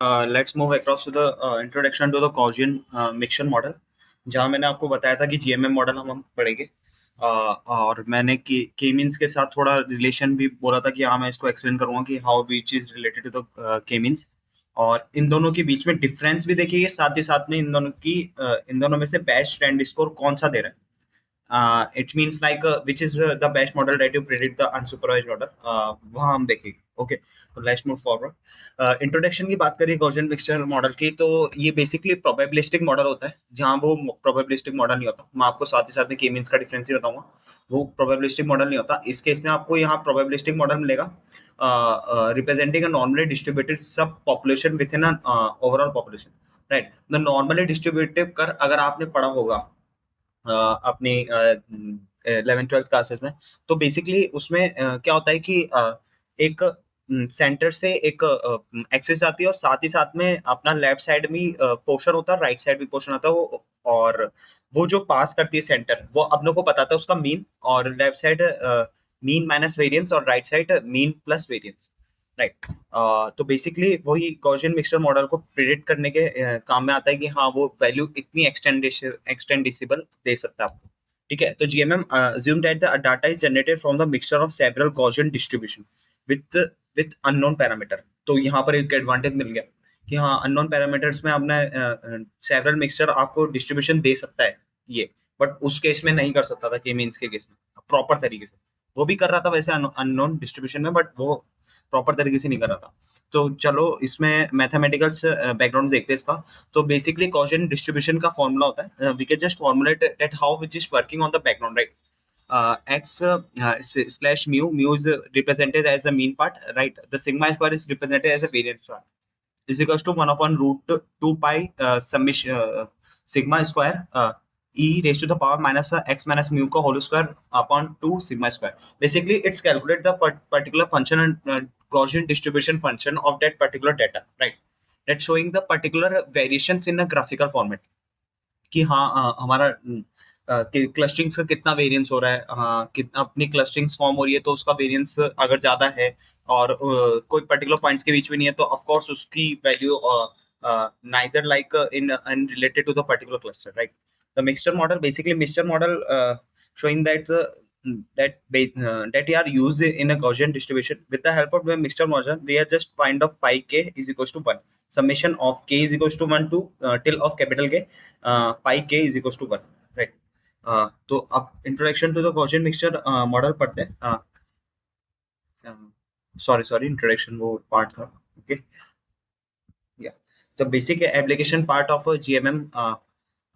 Let's move across to the introduction to the Gaussian mixture model, जहाँ मैंने आपको बताया था कि जीएमएम मॉडल हम पढ़ेंगे। और मैंने के मीन्स के साथ थोड़ा रिलेशन भी बोला था कि हाँ मैं इसको एक्सप्लेन करूंगा कि how which is related to the K means, और इन दोनों के बीच में डिफरेंस भी देखिए, साथ ही साथ में इन दोनों में से बेस्ट ट्रेंड स्कोर कौन सा दे रहा है। It means like which is the best model that you predict the unsupervised order, वहाँ हम देखेंगे। ओके, तो लेट्स मूव फॉरवर्ड। इंट्रोडक्शन की बात करिए गॉसियन मिक्सचर मॉडल की, तो ये बेसिकली प्रोबेबिलिस्टिक मॉडल होता है, जहाँ वो प्रोबेबिलिस्टिक मॉडल नहीं होता। मैं आपको साथ ही साथ में के मीन्स का डिफरेंस ही बताऊंगा। वो प्रोबेबिलिस्टिक मॉडल नहीं होता। इस केस में आपको यहाँ प्रोबेबिलिस्टिक मॉडल मिलेगा रिप्रेजेंटिंग अ नॉर्मली डिस्ट्रीब्यूटेड सब population with in overall population, right. The normally distributive कर अगर आपने पढ़ा होगा अपनी 11th-12th क्लासेस में, तो बेसिकली उसमें क्या होता है कि एक सेंटर से एक एक्सिस आती है, और साथ ही साथ में अपना लेफ्ट साइड भी पोर्शन होता है, राइट साइड भी पोर्शन होता है वो। और वो जो पास करती है सेंटर, वो अपने को बताता है उसका मीन, और left side mean minus variance, और right side mean plus variance, right. तो बेसिकली वही गॉसियन मिक्सचर मॉडल को प्रिडिक्ट करने के काम में आता है कि हाँ वो वैल्यू इतनी एक्सटेंडिसेबल दे सकता है आपको। ठीक है, तो GMM assume that the data is generated from the mixture of several Gaussian distribution with with unknown parameter। तो यहाँ पर एक एडवांटेज मिल गया कि हाँ अननोन पैरामीटर्स में आपने सेवरल मिक्सचर आपको डिस्ट्रीब्यूशन दे सकता है ये, बट उस केस में नहीं कर सकता था के मीन्स के केस में प्रॉपर तरीके से। वो भी कर रहा था वैसे अननोन डिस्ट्रीब्यूशन में, बट वो प्रॉपर तरीके से नहीं कर रहा था। तो चलो इसमें मैथमेटिकल्स बैकग्राउंड देखते हैं इसका। तो बेसिकली गॉसियन डिस्ट्रीब्यूशन का फॉर्मूला होता है, we can just formulate that how which is working on the background, right. X slash mu is represented as the mean part, right? The sigma square is represented as a variance part, is equals to 1 upon root 2 pi summation sigma square e raised to the power minus x minus mu का whole square upon 2 sigma square. Basically, it's calculate the particular function and Gaussian distribution function of that particular data, right? That's showing the particular variations in a graphical format. कि हाँ हमारा क्लस्टरिंग्स का कितना variance हो रहा है, हाँ कितना अपनी क्लस्टरिंग्स फॉर्म हो रही है, तो उसका वेरिएंस अगर ज्यादा है और कोई पर्टिकुलर पॉइंट्स के बीच में नहीं है, तो ऑफ कोर्स उसकी value neither like in related to the particular cluster, right. The mixture model, basically mixture model showing that they are used in a Gaussian distribution. With the help of the mixture model, we are just find of pi k is equals to 1, summation of k is equals to 1 to till of capital K, pi k is equals to 1, right। तो अब introduction to the Gaussian mixture model पढ़ते हैं। Sorry introduction वो part था। Okay, या तो basic application part of GMM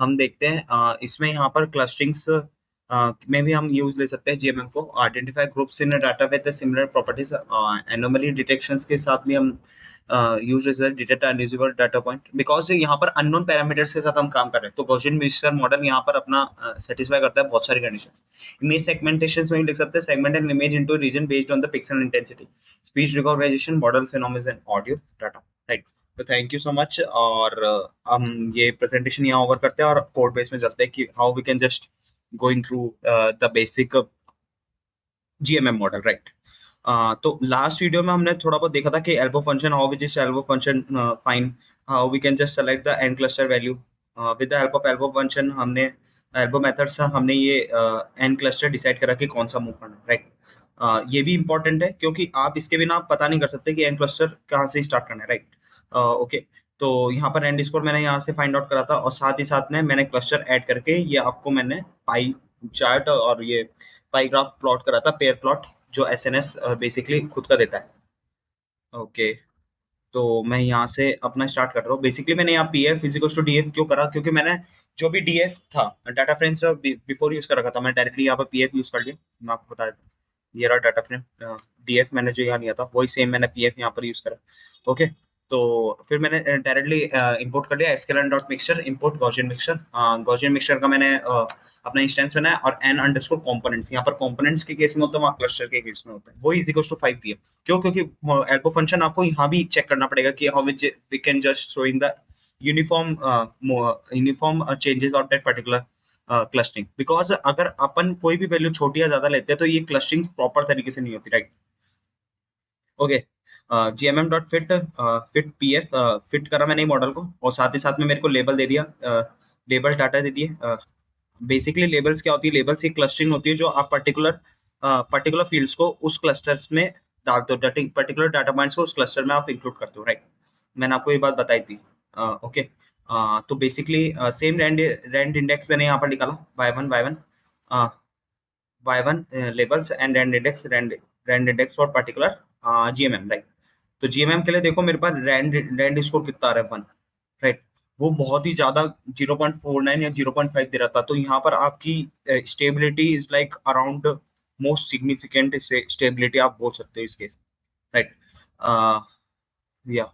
हम देखते हैं। इसमें यहाँ पर क्लस्टरिंग्स में भी हम यूज ले सकते हैं जीएमएम को। Identify groups in data with similar properties, anomaly detections के साथ भी हम यूज ले सकते हैं detect unusable data point, because यहाँ पर अननोन पैरामीटर्स के साथ हम काम कर रहे हैं। तो गॉसियन मिक्सचर मॉडल यहाँ पर अपना सेटिस्फाई करता है बहुत सारी कंडीशंस। इमेज सेगमेंटेशंस में भी लिख सकते हैं, segment an image into region based on the pixel intensity, speech recognisation, model phenomena and audio data, right. तो थैंक यू सो मच, और हम ये प्रेजेंटेशन यहाँ ओवर करते हैं और कोड बेस में चलते हैं कि how we can just going through the basic GMM model, right. तो लास्ट वीडियो में हमने थोड़ा बहुत देखा था कि elbow function, how which is elbow function fine, how we can just select the N cluster value with the help of elbow function. हमने elbow method से हमने ये एन क्लस्टर डिसाइड करा कि कौन सा मूव करना है, राइट। ये भी इंपॉर्टेंट है क्योंकि आप इसके बिना आप पता नहीं कर सकते कि एन क्लस्टर कहाँ से स्टार्ट करना है, राइट। ओके, तो यहाँ पर एंड स्कोर मैंने यहाँ से फाइंड आउट करा था, और साथ ही साथ में मैंने क्लस्टर ऐड करके ये आपको मैंने पाई चार्ट और ये पाई ग्राफ प्लॉट करा था, पेयर प्लॉट, जो एसएनएस बेसिकली खुद का देता है। ओके, तो मैं यहाँ से अपना स्टार्ट कर रहा हूँ। बेसिकली मैंने यहाँ P F equals to D F क्यों करा, क्योंकि मैंने जो भी डी एफ था डाटा फ्रेम से बिफोर यूज कर रखा था, मैं डायरेक्टली यहाँ पर पी एफ यूज कर लिया। मैं आपको बता देता हूँ, ये रहा डाटा फ्रेम, डी एफ मैंने जो यहाँ लिया था वही सेम मैंने पी एफ यहाँ पर यूज करा। ओके, तो फिर मैंने डायरेक्टली इंपोर्ट कर लिया sklearn dot mixture import Gaussian mixture. Gaussian mixture का मैंने अपना इंस्टेंस बनाया, और एन अंडरस्कोर कंपोनेंट्स, यहाँ पर कंपोनेंट्स के केस में होता है, वहाँ क्लस्टर के केस में होता है, वो इज इक्वल टू 5 दिया। क्यों? क्योंकि एल्बो फंक्शन आपको यहाँ भी चेक करना पड़ेगा कि how which we can just show in the uniform changes of that particular clustering, because अगर अपन कोई भी वैल्यू छोटी या ज्यादा लेते हैं तो ये क्लस्टरिंग प्रॉपर तरीके से नहीं होती, right. Okay, GMM dot fit fit PF fit करा मैंने मॉडल को, और साथ ही साथ में मेरे को लेबल दे दिया, लेबल डाटा दे दिए। बेसिकली लेबल्स क्या होती है, लेबल्स की क्लस्टरिंग होती है जो आप पर्टिकुलर फील्ड्स को उस क्लस्टर्स में डालते हो, पर्टिकुलर डाटा पॉइंट्स को उस क्लस्टर में आप इंक्लूड करते हो, राइट। मैंने आपको ये बात बताई थी। ओके। तो बेसिकली सेम रैंड इंडेक्स मैंने यहाँ पर निकाला, y1 labels and rand index for particular GMM, right. तो जीएमएम के लिए देखो मेरे पास रैंड स्कोर कितना आ रहा है, 1, राइट। वो बहुत ही ज्यादा 0.49 या 0.5 दे रहा था, तो यहाँ पर आपकी stability is like around most significant stability आप बोल सकते हो इस केस, राइट। या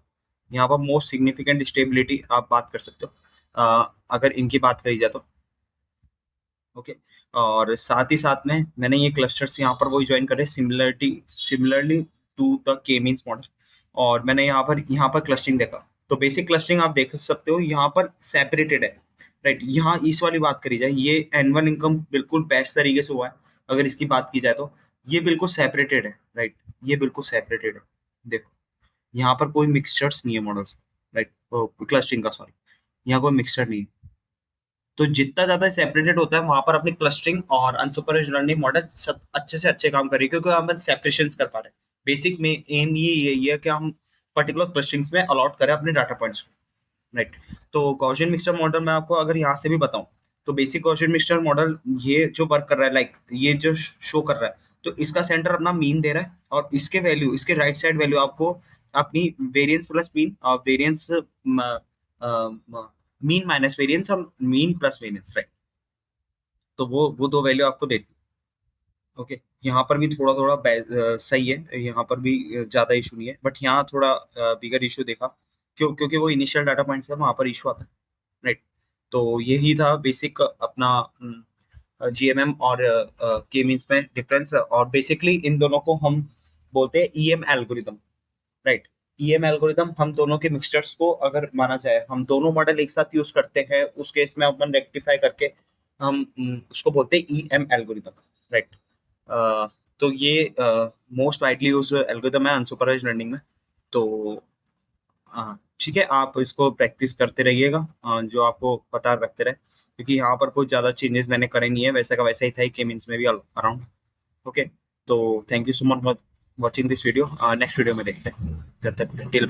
यहाँ पर मोस्ट सिग्निफिकेंट स्टेबिलिटी आप बात कर सकते हो, अगर इनकी बात करी जाए तो। ओके। और साथ ही साथ में मैंने ये क्लस्टर्स यहाँ पर वही ज्वाइन करे similarly two the K means model, और मैंने यहाँ पर क्लस्टरिंग देखा। तो बेसिक क्लस्टरिंग आप देख सकते हो यहाँ पर सेपरेटेड है, राइट। यहाँ इस वाली बात करी जाए, ये N1 इनकम बिल्कुल बेस्ट तरीके से हुआ है। अगर इसकी बात की जाए तो ये बिल्कुल सेपरेटेड है, राइट। ये बिल्कुल सेपरेटेड है, देखो यहाँ पर कोई मिक्सचर्स नहीं है मॉडल्स, राइट, क्लस्टरिंग का, सॉरी, यहाँ कोई मिक्सचर नहीं है। तो जितना ज्यादा सेपरेटेड होता है वहां पर अपनी क्लस्टरिंग और अनसुपरवाइज्ड लर्निंग मॉडल सब अच्छे से अच्छे काम करेंगे, क्योंकि हम सेपरेशन कर पा रहे हैं। बेसिक में एम ये यही है कि हम पर्टिकुलर क्लस्टरिंग्स में अलॉट करें अपने डाटा पॉइंट्स को, राइट। तो गॉसियन मिक्सचर मॉडल मैं आपको अगर यहाँ से भी बताऊं, तो बेसिक गॉसियन मिक्सचर मॉडल ये जो वर्क कर रहा है, लाइक ये जो शो कर रहा है, तो इसका सेंटर अपना मीन दे रहा है, और इसके वैल्यू, इसके राइट साइड वैल्यू आपको अपनी वेरिएंस प्लस मीन, और वेरिएंस मीन माइनस वेरिएंस, और मीन प्लस वेरिएंस, राइट। तो वो दो वैल्यू आपको देती है। ओके। यहाँ पर भी थोड़ा थोड़ा सही है, यहाँ पर भी ज्यादा इशू नहीं है, बट यहाँ थोड़ा बिगर इशू देखा, क्योंकि वो इनिशियल डाटा पॉइंट्स है, वहां पर इशू आता है, राइट। तो यही था बेसिक अपना जीएमएम और के मीन्स में डिफरेंस, और बेसिकली इन दोनों को हम बोलते हैं EM algorithm, right. EM algorithm हम दोनों के मिक्सचर्स को अगर माना जाए, हम दोनों मॉडल एक साथ यूज करते हैं, उस केस में अपन रेक्टिफाई करके हम उसको बोलते हैं ईएम एल्गोरिदम, राइट। तो ये मोस्ट वाइडली यूज एल्गोरिदम है अनसुपरवाइज्ड लर्निंग में। तो ठीक है, आप इसको प्रैक्टिस करते रहिएगा, जो आपको पता रखते रहे, क्योंकि यहाँ पर कोई ज़्यादा चेंजेस मैंने करे नहीं है, वैसा का वैसा ही था के मीन्स में भी अराउंड। ओके। तो thank you so much for watching this video, next video में देखते हैं, जब तक टिल बाय।